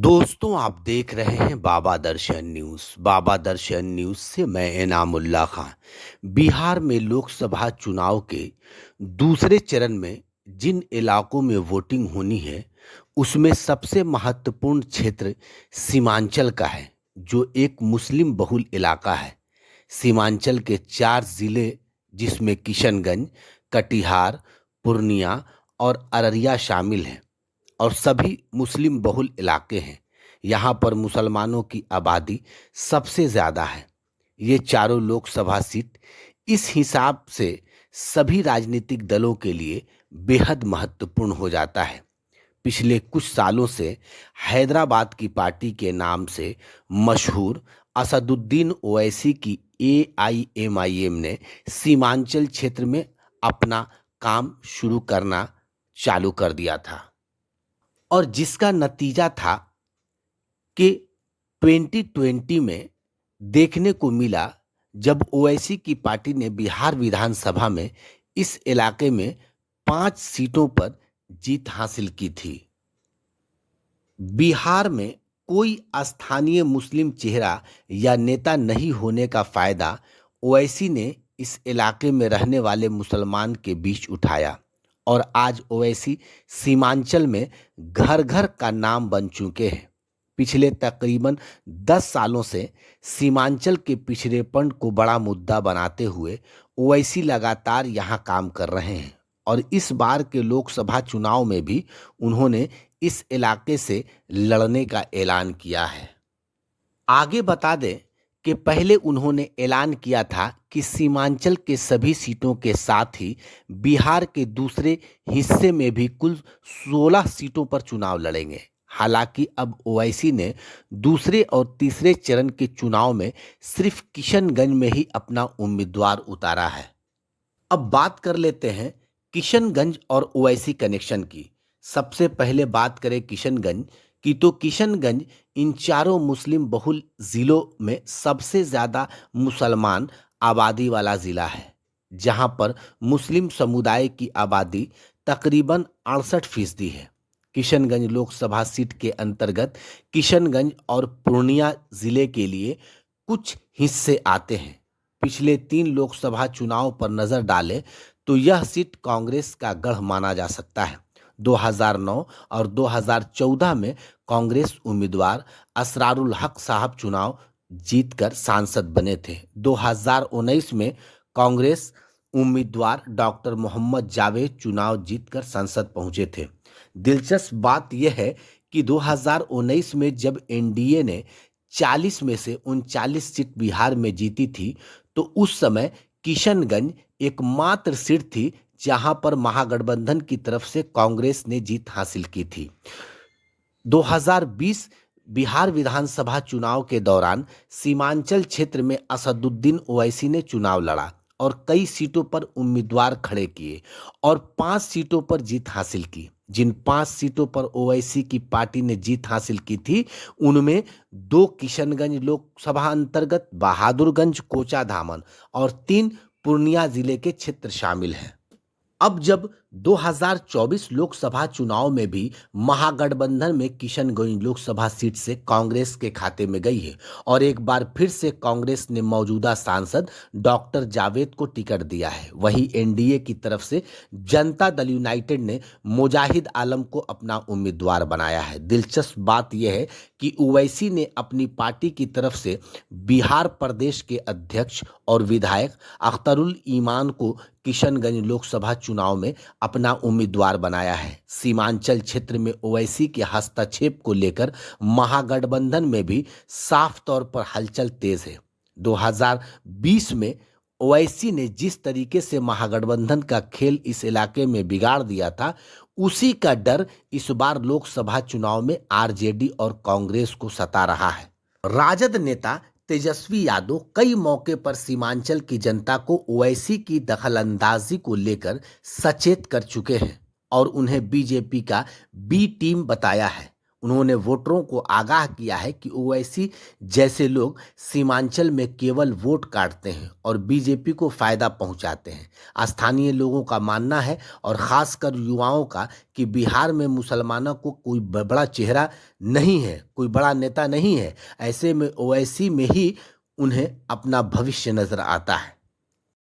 दोस्तों, आप देख रहे हैं बाबा दर्शन न्यूज़। बाबा दर्शन न्यूज़ से मैं इनामुल्ला खान। बिहार में लोकसभा चुनाव के दूसरे चरण में जिन इलाकों में वोटिंग होनी है, उसमें सबसे महत्वपूर्ण क्षेत्र सीमांचल का है, जो एक मुस्लिम बहुल इलाका है। सीमांचल के 4 ज़िले, जिसमें किशनगंज, कटिहार, पूर्णिया और अररिया शामिल हैं, और सभी मुस्लिम बहुल इलाके हैं। यहाँ पर मुसलमानों की आबादी सबसे ज़्यादा है। ये चारों लोकसभा सीट इस हिसाब से सभी राजनीतिक दलों के लिए बेहद महत्वपूर्ण हो जाता है। पिछले कुछ सालों से हैदराबाद की पार्टी के नाम से मशहूर असदुद्दीन ओवैसी की एआईएमआईएम ने सीमांचल क्षेत्र में अपना काम शुरू करना चालू कर दिया था, और जिसका नतीजा था कि 2020 में देखने को मिला, जब ओवैसी की पार्टी ने बिहार विधानसभा में इस इलाके में 5 सीटों पर जीत हासिल की थी। बिहार में कोई स्थानीय मुस्लिम चेहरा या नेता नहीं होने का फायदा ओवैसी ने इस इलाके में रहने वाले मुसलमान के बीच उठाया, और आज ओवैसी सीमांचल में घर घर का नाम बन चुके हैं। पिछले तकरीबन 10 सालों से सीमांचल के पिछड़ेपन को बड़ा मुद्दा बनाते हुए ओवैसी लगातार यहां काम कर रहे हैं, और इस बार के लोकसभा चुनाव में भी उन्होंने इस इलाके से लड़ने का ऐलान किया है। आगे बता दें कि पहले उन्होंने ऐलान किया था कि सीमांचल के सभी सीटों के साथ ही बिहार के दूसरे हिस्से में भी कुल 16 सीटों पर चुनाव लड़ेंगे। हालांकि अब ओवैसी ने दूसरे और तीसरे चरण के चुनाव में सिर्फ किशनगंज में ही अपना उम्मीदवार उतारा है। अब बात कर लेते हैं किशनगंज और ओवैसी कनेक्शन की। सबसे पहले बात करें किशनगंज की, तो किशनगंज इन चारों मुस्लिम बहुल जिलों में सबसे ज़्यादा मुसलमान आबादी वाला ज़िला है, जहां पर मुस्लिम समुदाय की आबादी तकरीबन 68% है। किशनगंज लोकसभा सीट के अंतर्गत किशनगंज और पूर्णिया जिले के लिए कुछ हिस्से आते हैं। पिछले 3 लोकसभा चुनाव पर नजर डालें तो यह सीट कांग्रेस का गढ़ माना जा सकता है। 2009 और 2014 में कांग्रेस उम्मीदवार असरारुल हक साहब चुनाव जीतकर सांसद बने थे। 2019 में कांग्रेस उम्मीदवार डॉक्टर मोहम्मद जावेद चुनाव जीतकर संसद पहुंचे थे। दिलचस्प बात यह है कि 2019 में जब एनडीए ने 40 में से 39 सीट बिहार में जीती थी, तो उस समय किशनगंज एकमात्र सीट थी जहां पर महागठबंधन की तरफ से कांग्रेस ने जीत हासिल की थी। 2020 बिहार विधानसभा चुनाव के दौरान सीमांचल क्षेत्र में असदुद्दीन ओवैसी ने चुनाव लड़ा और कई सीटों पर उम्मीदवार खड़े किए और 5 सीटों पर जीत हासिल की। जिन 5 सीटों पर ओवैसी की पार्टी ने जीत हासिल की थी, उनमें 2 किशनगंज लोकसभा अंतर्गत बहादुरगंज, कोचा धामन और 3 पूर्णिया जिले के क्षेत्र शामिल हैं। अब जब 2024 लोकसभा चुनाव में भी महागठबंधन में किशनगंज लोकसभा सीट से कांग्रेस के खाते में गई है, और एक बार फिर से कांग्रेस ने मौजूदा सांसद डॉक्टर जावेद को टिकट दिया है। वहीं एनडीए की तरफ से जनता दल यूनाइटेड ने मुजाहिद आलम को अपना उम्मीदवार बनाया है। दिलचस्प बात यह है कि ओवैसी ने अपनी पार्टी की तरफ से बिहार प्रदेश के अध्यक्ष और विधायक अख्तरुल ईमान को किशनगंज लोकसभा चुनाव में अपना उम्मीदवार बनाया है। सीमांचल क्षेत्र में ओवैसी के हस्तक्षेप को लेकर महागठबंधन में भी साफ तौर पर हलचल तेज है। 2020 में ओवैसी ने जिस तरीके से महागठबंधन का खेल इस इलाके में बिगाड़ दिया था, उसी का डर इस बार लोकसभा चुनाव में आरजेडी और कांग्रेस को सता रहा है। राजद नेता तेजस्वी यादव कई मौके पर सीमांचल की जनता को ओवैसी की दखलंदाजी को लेकर सचेत कर चुके हैं और उन्हें बीजेपी का बी टीम बताया है। उन्होंने वोटरों को आगाह किया है कि ओवैसी जैसे लोग सीमांचल में केवल वोट काटते हैं और बीजेपी को फायदा पहुंचाते हैं। स्थानीय लोगों का मानना है और खासकर युवाओं का कि बिहार में मुसलमानों को कोई बड़ा चेहरा नहीं है, कोई बड़ा नेता नहीं है। ऐसे में ओवैसी में ही उन्हें अपना भविष्य नजर आता है।